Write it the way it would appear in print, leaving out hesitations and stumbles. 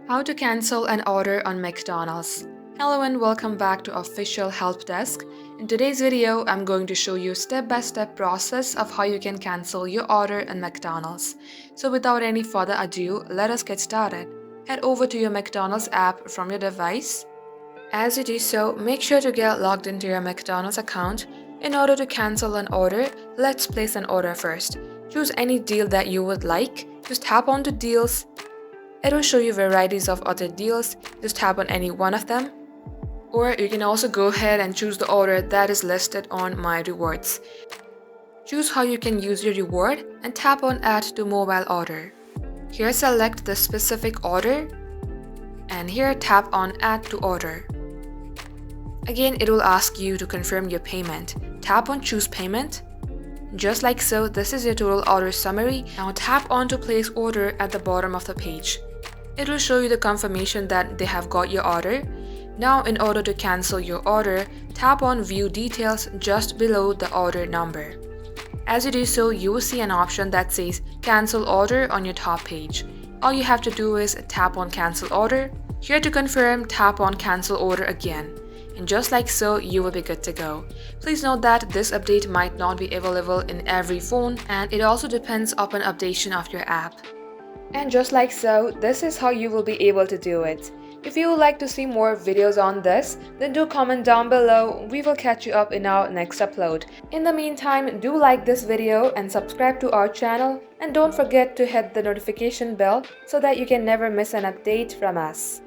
How to cancel an order on McDonald's. Hello and welcome back to Official Help Desk. In today's video, I'm going to show you step-by-step process of how you can cancel your order on McDonald's. So without any further ado, let us get started. Head over to your McDonald's app from your device. As you do so, make sure to get logged into your McDonald's account. In order to cancel an order, let's place an order first. Choose any deal that you would like. Just tap on to deals. It will show you varieties of other deals. Just tap on any one of them. Or you can also go ahead and choose the order that is listed on My Rewards. Choose how you can use your reward and tap on Add to Mobile Order. Here select the specific order and here tap on Add to Order. Again, it will ask you to confirm your payment. Tap on Choose Payment. Just like so, this is your total order summary. Now tap on to Place Order at the bottom of the page. It will show you the confirmation that they have got your order. Now in order to cancel your order, tap on View Details just below the order number. As you do so, you will see an option that says Cancel Order on your top page. All you have to do is tap on Cancel Order. Here to confirm, tap on Cancel Order again. And just like so, you will be good to go. Please note that this update might not be available in every phone and it also depends upon updation of your app. And just like so, this is how you will be able to do it. If you would like to see more videos on this, then do comment down below. We will catch you up in our next upload. In the meantime, do like this video and subscribe to our channel, and don't forget to hit the notification bell so that you can never miss an update from us.